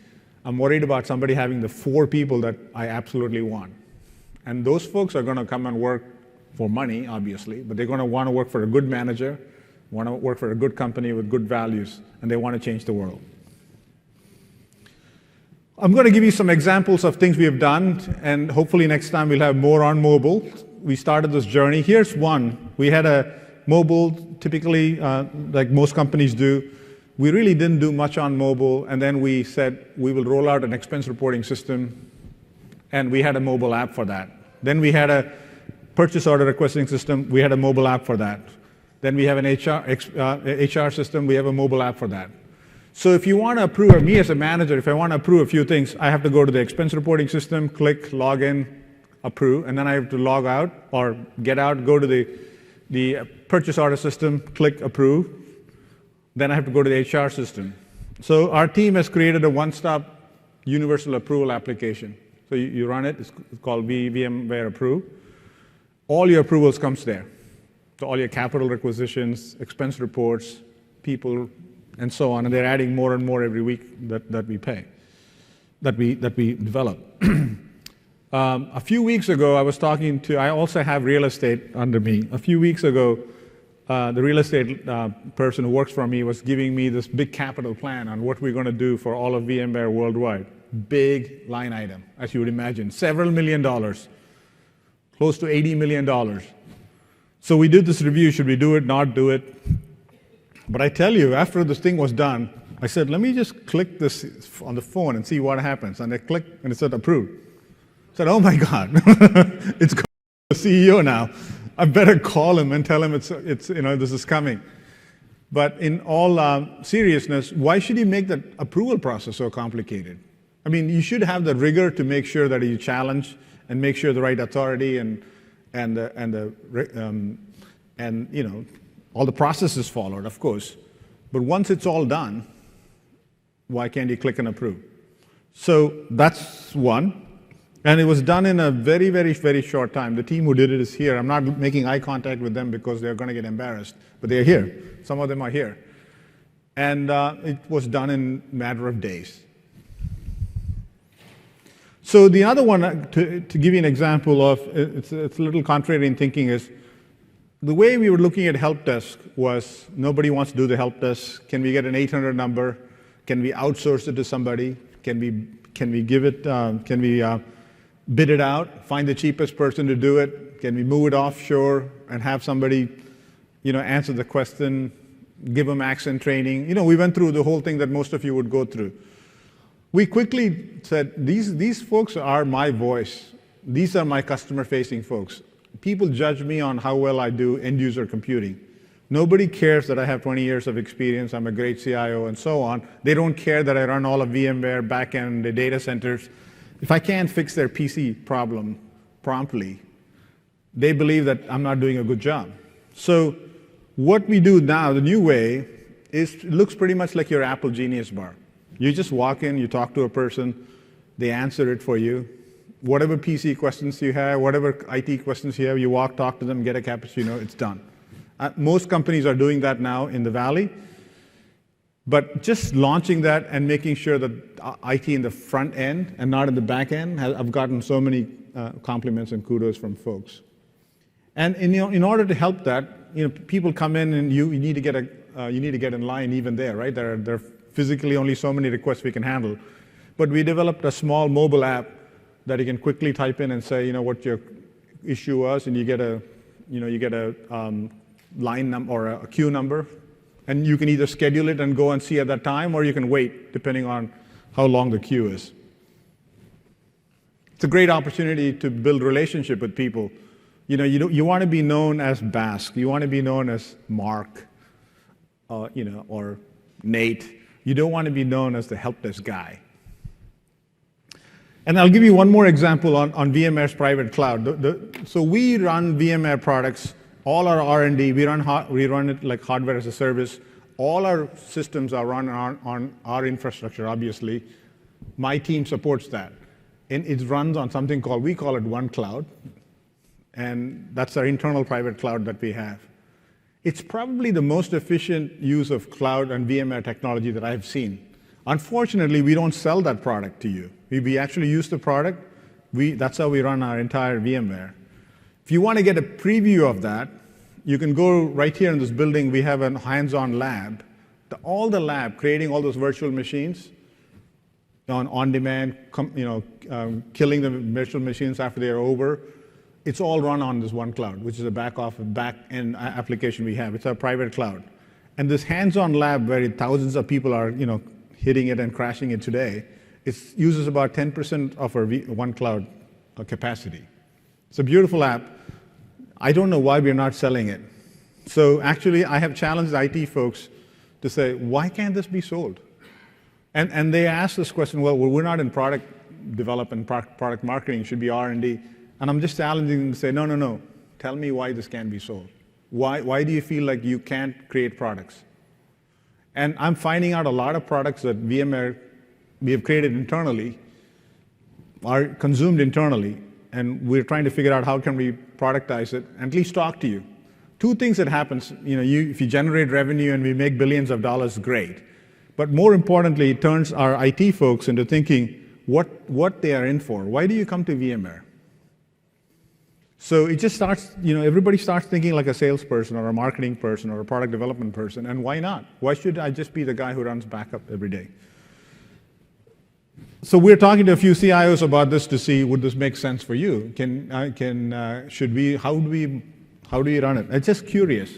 I'm worried about somebody having the 4 people that I absolutely want. And those folks are going to come and work for money, obviously, but they're going to want to work for a good manager, want to work for a good company with good values, and they want to change the world. I'm going to give you some examples of things we have done, and hopefully next time we'll have more on mobile. We started this journey. Here's one. We had a mobile, typically, like most companies do, We really didn't do much on mobile, and then we said we will roll out an expense reporting system, and we had a mobile app for that. Then we had a purchase order requesting system. We had a mobile app for that. Then we have an HR system. We have a mobile app for that. So if you want to approve, or me as a manager, if I want to approve a few things, I have to go to the expense reporting system, click, log in, approve, and then I have to log out or get out, go to the purchase order system, click, approve. Then I have to go to the HR system. So our team has created a one-stop universal approval application. So you run it. It's called VMware Approve. All your approvals comes there. So all your capital requisitions, expense reports, people, and so on. And they're adding more and more every week that we pay, that we develop. A few weeks ago, I also have real estate under me. A few weeks ago, the real estate person who works for me was giving me this big capital plan on what we're going to do for all of VMware worldwide. Big line item, as you would imagine, several $1 million, close to $80 million. So we did this review, should we do it, not do it? But I tell you, after this thing was done, I said, let me just click this on the phone and see what happens. And I clicked, and it said approved. I said, oh my God, it's going to the CEO now. I better call him and tell him this is coming. But in all seriousness, why should he make the approval process so complicated? I mean, you should have the rigor to make sure that you challenge and make sure the right authority and all the process is followed, of course. But once it's all done, why can't you click and approve? So that's one. And it was done in a very, very, very short time. The team who did it is here. I'm not making eye contact with them because they're going to get embarrassed, but they're here. Some of them are here. And it was done in a matter of days. So the other one, to give you an example of, it's a little contrary in thinking, is the way we were looking at help desk was nobody wants to do the help desk. Can we get an 800 number? Can we outsource it to somebody? Can we give it? Can we bid it out? Find the cheapest person to do it? Can we move it offshore and have somebody, answer the question? Give them accent training? We went through the whole thing that most of you would go through. We quickly said, these folks are my voice. These are my customer-facing folks. People judge me on how well I do end-user computing. Nobody cares that I have 20 years of experience, I'm a great CIO, and so on. They don't care that I run all of VMware back-end, the data centers. If I can't fix their PC problem promptly, they believe that I'm not doing a good job. So what we do now, the new way, it looks pretty much like your Apple Genius Bar. You just walk in, you talk to a person, they answer it for you. Whatever PC questions you have, whatever IT questions you have, you walk, talk to them, get a cappuccino, it's done. Most companies are doing that now in the Valley. But just launching that and making sure that IT in the front end and not in the back end, I've gotten so many compliments and kudos from folks. And in order to help that, people come in and you need to get in line even there, right? There are physically only so many requests we can handle. But we developed a small mobile app that you can quickly type in and say, what your issue was, and you get a line number or a queue number, and you can either schedule it and go and see at that time, or you can wait, depending on how long the queue is. It's a great opportunity to build relationship with people. You want to be known as Bask. You want to be known as Mark, or Nate. You don't want to be known as the help desk guy. And I'll give you one more example on VMware's private cloud. So we run VMware products, all our R&D, we run it like hardware as a service. All our systems are run on our infrastructure, obviously. My team supports that. And it runs on something we call it One Cloud. And that's our internal private cloud that we have. It's probably the most efficient use of cloud and VMware technology that I've seen. Unfortunately, we don't sell that product to you. We actually use the product. That's how we run our entire VMware. If you want to get a preview of that, you can go right here in this building. We have a hands-on lab. All the lab, creating all those virtual machines on demand, killing the virtual machines after they are over. It's all run on this One Cloud, which is a back-end application we have. It's our private cloud. And this hands-on lab where thousands of people are hitting it and crashing it today, it uses about 10% of our OneCloud capacity. It's a beautiful app. I don't know why we're not selling it. So actually, I have challenged IT folks to say, why can't this be sold? And they ask this question, well, we're not in product development, product marketing, it should be R&D. And I'm just challenging them to say, no, no, no. Tell me why this can't be sold. Why do you feel like you can't create products? And I'm finding out a lot of products that VMware we have created internally are consumed internally, and we're trying to figure out how can we productize it and at least talk to you. Two things that happens, if you generate revenue and we make billions of dollars, great. But more importantly, it turns our IT folks into thinking what they are in for. Why do you come to VMware? So it just starts, everybody starts thinking like a salesperson or a marketing person or a product development person, and why not? Why should I just be the guy who runs backup every day? So we're talking to a few CIOs about this to see, would this make sense for you? Should we, how do we run it? I'm just curious.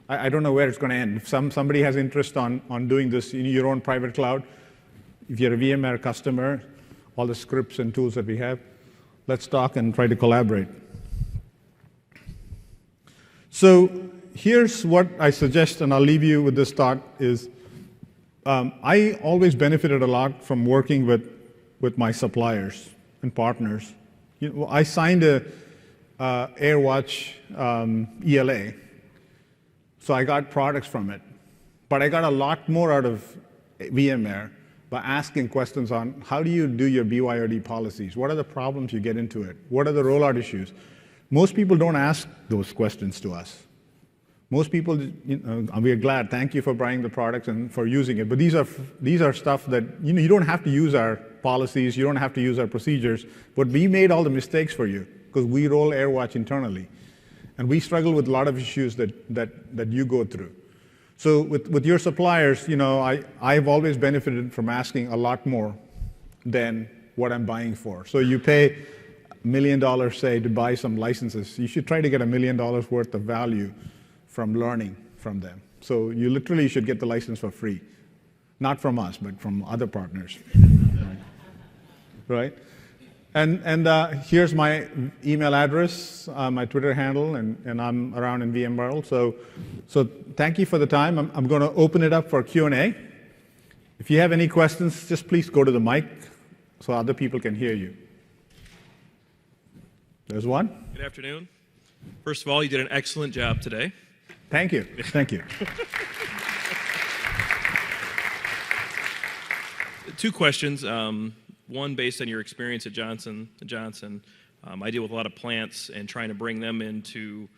I don't know where it's going to end. If somebody has interest on doing this in your own private cloud, if you're a VMware customer, all the scripts and tools that we have, let's talk and try to collaborate. So here's what I suggest, and I'll leave you with this thought, is I always benefited a lot from working with my suppliers and partners. I signed a AirWatch ELA, so I got products from it. But I got a lot more out of VMware by asking questions on how do you do your BYOD policies? What are the problems you get into it? What are the rollout issues? Most people don't ask those questions to us. Most people, we are glad. Thank you for buying the products and for using it. But these are stuff that you don't have to use our policies. You don't have to use our procedures. But we made all the mistakes for you because we roll AirWatch internally, and we struggle with a lot of issues that you go through. So with your suppliers, I've always benefited from asking a lot more than what I'm buying for. So you pay $1 million, say, to buy some licenses. You should try to get $1 million worth of value from learning from them. So you literally should get the license for free. Not from us, but from other partners. Right? And here's my email address, my Twitter handle, and I'm around in VMworld. So thank you for the time. I'm going to open it up for Q&A. If you have any questions, just please go to the mic so other people can hear you. There's one. Good afternoon. First of all, you did an excellent job today. Thank you. Thank you. Two questions. One, based on your experience at Johnson & Johnson. I deal with a lot of plants, and trying to bring them into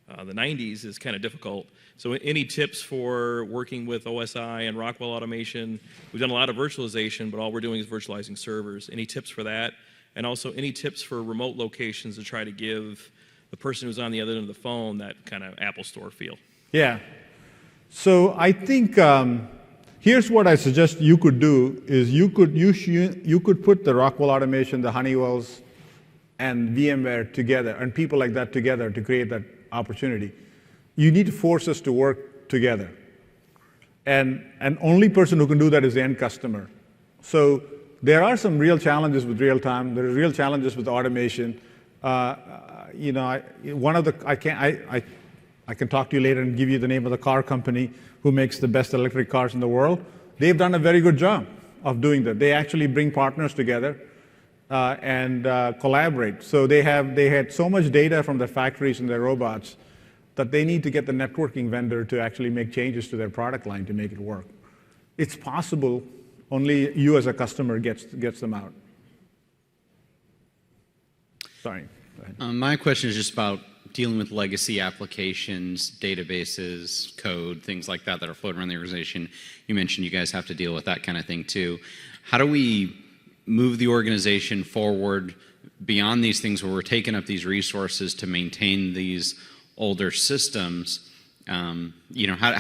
the 90s is kind of difficult. So any tips for working with OSI and Rockwell Automation? We've done a lot of virtualization, but all we're doing is virtualizing servers. Any tips for that? And also any tips for remote locations to try to give the person who's on the other end of the phone that kind of Apple Store feel? Yeah. So I think here's what I suggest you could do is you could put the Rockwell Automation, the Honeywells, and VMware together, and people like that together to create that opportunity. You need to force us to work together. And an only person who can do that is the end customer. So there are some real challenges with real time. There are real challenges with automation. I can talk to you later and give you the name of the car company who makes the best electric cars in the world. They've done a very good job of doing that. They actually bring partners together and collaborate. So they had so much data from their factories and their robots that they need to get the networking vendor to actually make changes to their product line to make it work. It's possible. Only you as a customer gets them out. Sorry. Go ahead. My question is just about dealing with legacy applications, databases, code, things like that are floating around the organization. You mentioned you guys have to deal with that kind of thing too. How do we move the organization forward beyond these things where we're taking up these resources to maintain these older systems? How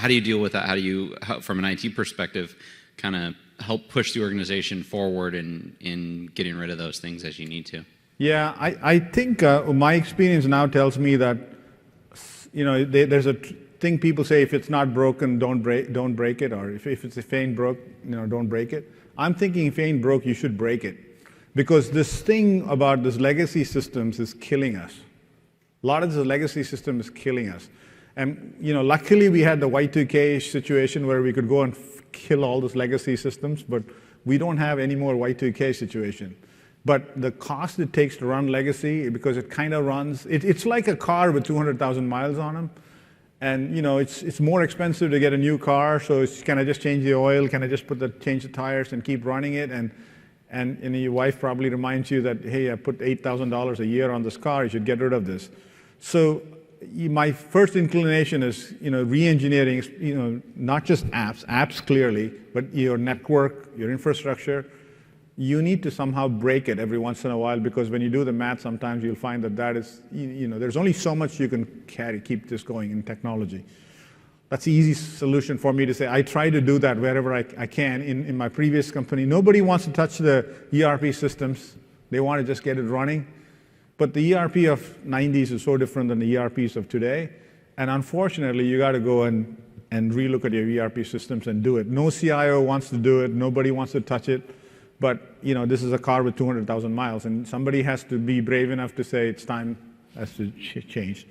do you deal with that? How do you, from an IT perspective, kind of help push the organization forward in getting rid of those things as you need to? Yeah, I think my experience now tells me that there's think people say if it's not broken, don't break it, or if it ain't broke, don't break it. I'm thinking if it ain't broke, you should break it. Because this thing about this legacy systems is killing us. A lot of this legacy system is killing us. And luckily we had the Y2K situation where we could go and kill all those legacy systems, but we don't have any more Y2K situation. But the cost it takes to run legacy, because it kind of runs, it's like a car with 200,000 miles on them. And it's more expensive to get a new car, so can I just change the oil? Can I just change the tires and keep running it? And your wife probably reminds you that, hey, I put $8,000 a year on this car, you should get rid of this. So my first inclination is, re-engineering, not just apps clearly, but your network, your infrastructure. You need to somehow break it every once in a while, because when you do the math, sometimes you'll find that is, there's only so much you can keep this going in technology. That's the easy solution for me to say. I try to do that wherever I can. In my previous company, nobody wants to touch the ERP systems. They want to just get it running. But the ERP of 90s is so different than the ERPs of today. And unfortunately, you got to go and relook at your ERP systems and do it. No CIO wants to do it. Nobody wants to touch it. But this is a car with 200,000 miles, and somebody has to be brave enough to say it's time has to change.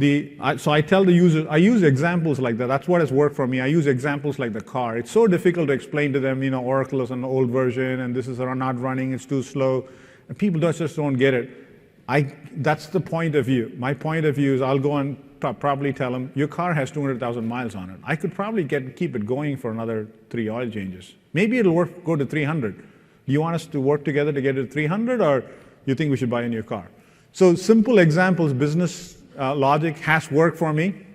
So I tell the users, I use examples like that. That's what has worked for me. I use examples like the car. It's so difficult to explain to them, Oracle is an old version, and this is not running, it's too slow. And people just don't get it. That's the point of view. My point of view is I'll go and probably tell them, your car has 200,000 miles on it. I could probably keep it going for another 3 oil changes. Maybe it'll go to 300. Do you want us to work together to get it to 300, or you think we should buy a new car? So simple examples, business logic has worked for me.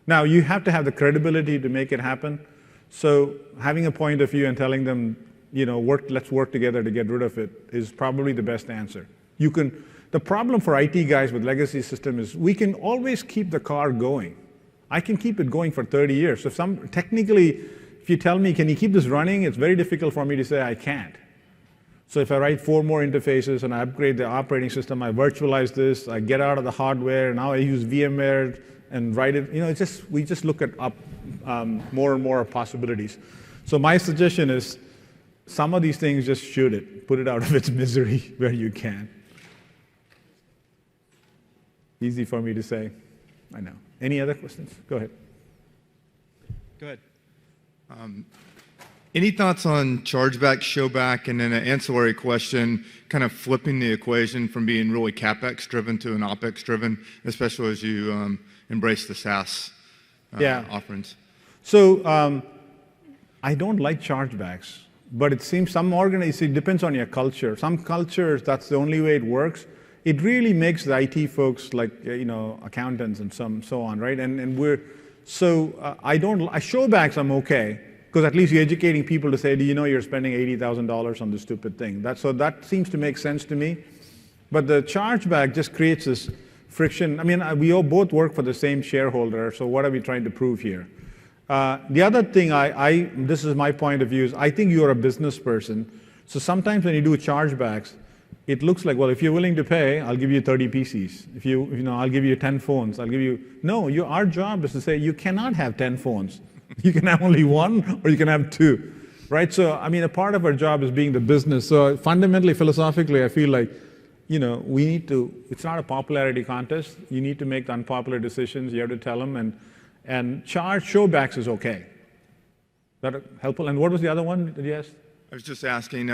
Now, you have to have the credibility to make it happen. So having a point of view and telling them, let's work together to get rid of it is probably the best answer. The problem for IT guys with legacy system is we can always keep the car going. I can keep it going for 30 years. So technically, if you tell me, can you keep this running? It's very difficult for me to say I can't. So if I write 4 more interfaces and I upgrade the operating system, I virtualize this, I get out of the hardware, now I use VMware and write it. We just look at more and more possibilities. So my suggestion is some of these things, just shoot it. Put it out of its misery where you can. Easy for me to say, I know. Any other questions? Go ahead. Go ahead. Any thoughts on chargeback, showback, and then an ancillary question, kind of flipping the equation from being really CapEx driven to an OpEx driven, especially as you embrace the SaaS offerings? So I don't like chargebacks, but it seems some organizations, it depends on your culture. Some cultures, that's the only way it works. It really makes the IT folks like, accountants and so on, right? Showbacks I'm okay, because at least you're educating people to say, do you know you're spending $80,000 on this stupid thing? So that seems to make sense to me. But the chargeback just creates this friction. I mean, we all both work for the same shareholder, so what are we trying to prove here? The other thing, this is my point of view, is I think you're a business person. So sometimes when you do chargebacks, it looks like, well, if you're willing to pay, I'll give you 30 PCs. I'll give you 10 phones. No, our job is to say you cannot have 10 phones. You can have only 1 or you can have 2, right? So, a part of our job is being the business. So fundamentally, philosophically, I feel like, we need to, it's not a popularity contest. You need to make the unpopular decisions. You have to tell them, and charge showbacks is okay. That helpful? And what was the other one that you asked? I was just asking,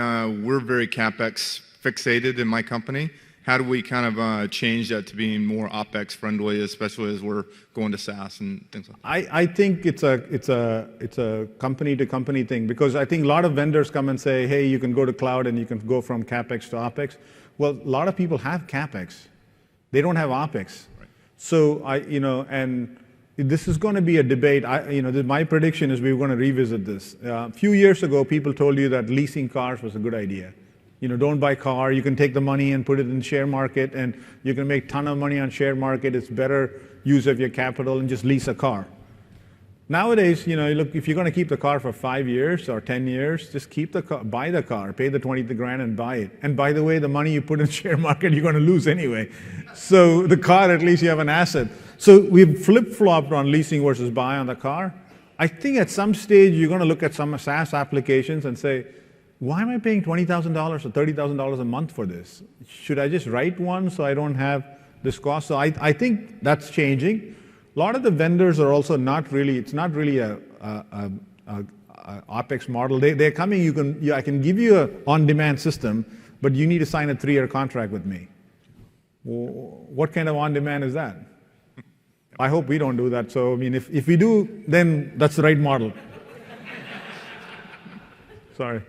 we're very CapEx fixated in my company. How do we kind of change that to being more OpEx friendly, especially as we're going to SaaS and things like that? I think it's a company to company thing, because I think a lot of vendors come and say, hey, you can go to cloud and you can go from CapEx to OpEx. Well, a lot of people have CapEx. They don't have OpEx. Right. So and this is going to be a debate. My prediction is we're going to revisit this. A few years ago, people told you that leasing cars was a good idea. Don't buy a car. You can take the money and put it in the share market, and you can make a ton of money on share market. It's better use of your capital and just lease a car. Nowadays, look, if you're going to keep the car for 5 years or 10 years, just keep the car, buy the car, pay the 20 grand and buy it. And by the way, the money you put in the share market, you're going to lose anyway. So the car, at least you have an asset. So we've flip-flopped on leasing versus buy on the car. I think at some stage you're going to look at some SaaS applications and say, why am I paying $20,000 or $30,000 a month for this? Should I just write one so I don't have this cost? So I think that's changing. A lot of the vendors are also not really, it's not really a OpEx model. They're coming, I can give you an on-demand system, but you need to sign a 3-year contract with me. What kind of on-demand is that? I hope we don't do that. So, I mean, if we do, then that's the right model. Sorry.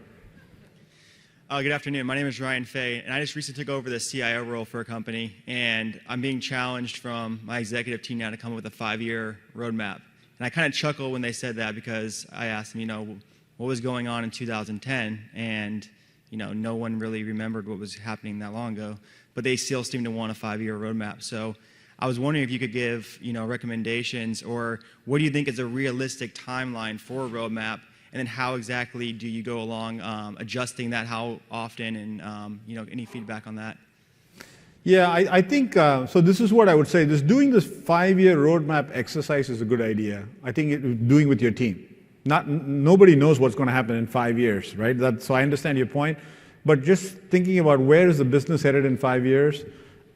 Good afternoon. My name is Ryan Fay, and I just recently took over the CIO role for a company, and I'm being challenged from my executive team now to come up with a 5-year roadmap. And I kind of chuckle when they said that because I asked them, you know, what was going on in 2010, and you know, no one really remembered what was happening that long ago, but they still seem to want a 5-year roadmap. So I was wondering if you could give, you know, recommendations, or what do you think is a realistic timeline for a roadmap? And then how exactly do you go along adjusting that, how often, and you know, any feedback on that? Yeah, I think, so this is what I would say. Doing this 5-year roadmap exercise is a good idea. I think doing with your team. Nobody knows what's going to happen in 5 years, right? So I understand your point. But just thinking about where is the business headed in 5 years,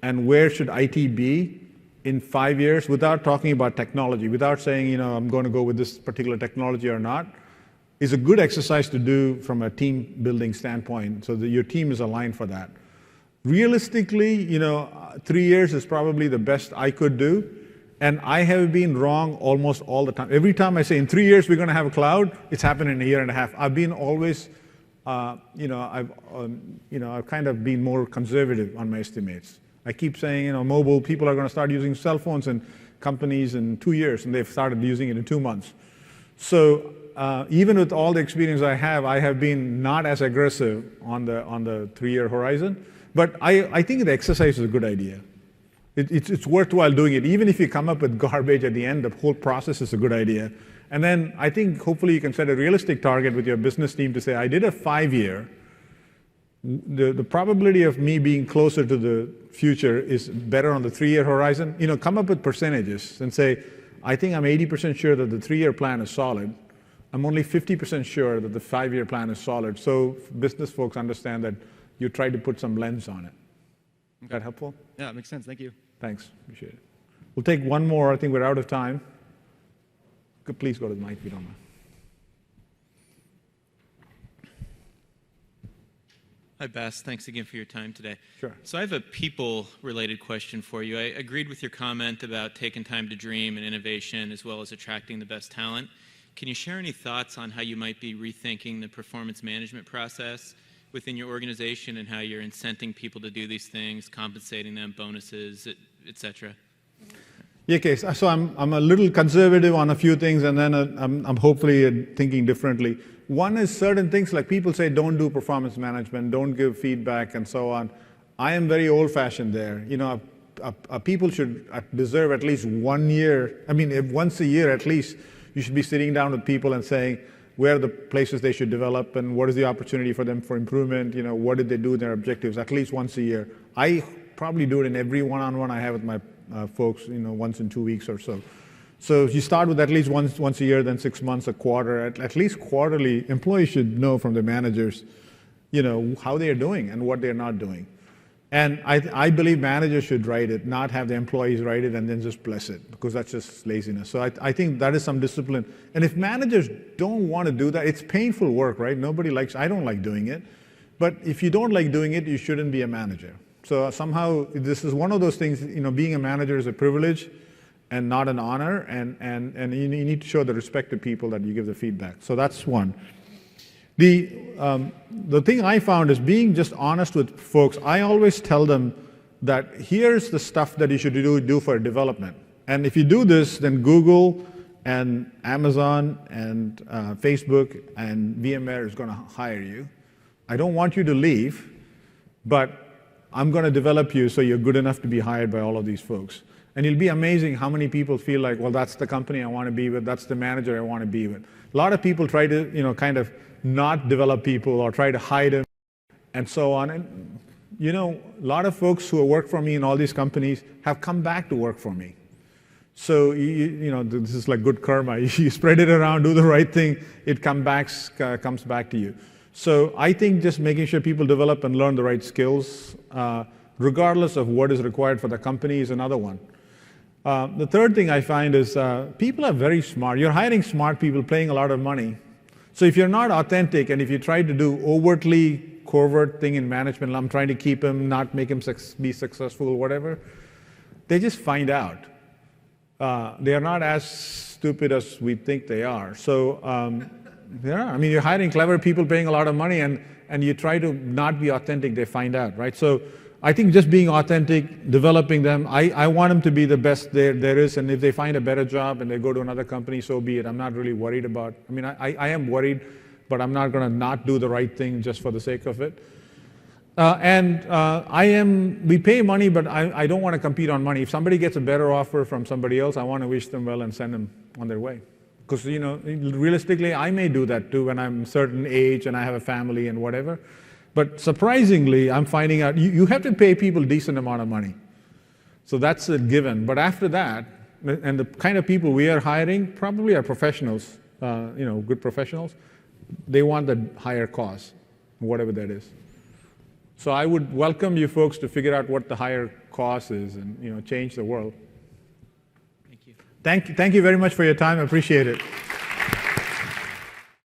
and where should IT be in 5 years, without talking about technology, without saying, you know, I'm going to go with this particular technology or not, is a good exercise to do from a team building standpoint, so that your team is aligned for that. Realistically, you know, 3 years is probably the best I could do, and I have been wrong almost all the time. Every time I say in 3 years we're going to have a cloud, it's happened in a year and a half. I've been always, you know, I've kind of been more conservative on my estimates. I keep saying, you know, mobile people are going to start using cell phones in companies in 2 years, and they've started using it in 2 months. So even with all the experience I have been not as aggressive on the 3-year horizon. But I think the exercise is a good idea. It's worthwhile doing it. Even if you come up with garbage at the end, the whole process is a good idea. And then I think hopefully you can set a realistic target with your business team to say, I did a 5-year. The probability of me being closer to the future is better on the 3-year horizon. You know, come up with percentages and say, I think I'm 80% sure that the 3-year plan is solid. I'm only 50% sure that the 5-year plan is solid. So business folks understand that you try to put some lens on it. Is that helpful? Yeah, it makes sense. Thank you. Thanks. Appreciate it. We'll take one more. I think we're out of time. Please go to the mic if you don't mind. Hi, Bas. Thanks again for your time today. Sure. So I have a people-related question for you. I agreed with your comment about taking time to dream and innovation, as well as attracting the best talent. Can you share any thoughts on how you might be rethinking the performance management process within your organization, and how you're incenting people to do these things, compensating them, bonuses, et cetera? Yeah, okay. So I'm a little conservative on a few things, and then I'm hopefully thinking differently. One is certain things like people say don't do performance management, don't give feedback, and so on. I am very old-fashioned there. You know, people should deserve at least 1 year. I mean, once a year at least, you should be sitting down with people and saying where are the places they should develop, and what is the opportunity for them for improvement. You know, what did they do in their objectives? At least once a year. I probably do it in every one-on-one I have with my folks, you know, once in 2 weeks or so. So you start with at least once a year, then 6 months, a quarter. At least quarterly, employees should know from their managers, you know, how they are doing and what they're not doing. And I believe managers should write it, not have the employees write it and then just bless it, because that's just laziness. So I think that is some discipline. And if managers don't want to do that, it's painful work, right? I don't like doing it. But if you don't like doing it, you shouldn't be a manager. So somehow this is one of those things, you know, being a manager is a privilege and not an honor, and you need to show the respect to people that you give the feedback. So that's one. The thing I found is being just honest with folks. I always tell them that here's the stuff that you should do for development. And if you do this, then Google and Amazon and Facebook and VMware is going to hire you. I don't want you to leave, but I'm going to develop you so you're good enough to be hired by all of these folks. And it'll be amazing how many people feel like, well, that's the company I want to be with, that's the manager I want to be with. A lot of people try to, you know, kind of not develop people or try to hide them and so on. And, you know, a lot of folks who have worked for me in all these companies have come back to work for me. So this is like good karma. You spread it around, do the right thing, it comes back to you. So I think just making sure people develop and learn the right skills, regardless of what is required for the company, is another one. The third thing I find is people are very smart. You're hiring smart people paying a lot of money. So if you're not authentic and if you try to do overtly covert thing in management, I'm trying to keep him, not make him be successful or whatever, they just find out. They are not as stupid as we think they are. So yeah, I mean, you're hiring clever people paying a lot of money and you try to not be authentic, they find out, right? So I think just being authentic, developing them, I want them to be the best there is, and if they find a better job and they go to another company, so be it. I'm not really worried about, I mean, I am worried, but I'm not going to not do the right thing just for the sake of it. We pay money, but I don't want to compete on money. If somebody gets a better offer from somebody else, I want to wish them well and send them on their way. Because, realistically, I may do that too when I'm a certain age and I have a family and whatever. But surprisingly, I'm finding out you have to pay people a decent amount of money. So that's a given. But after that, and the kind of people we are hiring probably are professionals, good professionals. They want the higher cost, whatever that is. So I would welcome you folks to figure out what the higher cost is and change the world. Thank you. Thank you very much for your time. I appreciate it.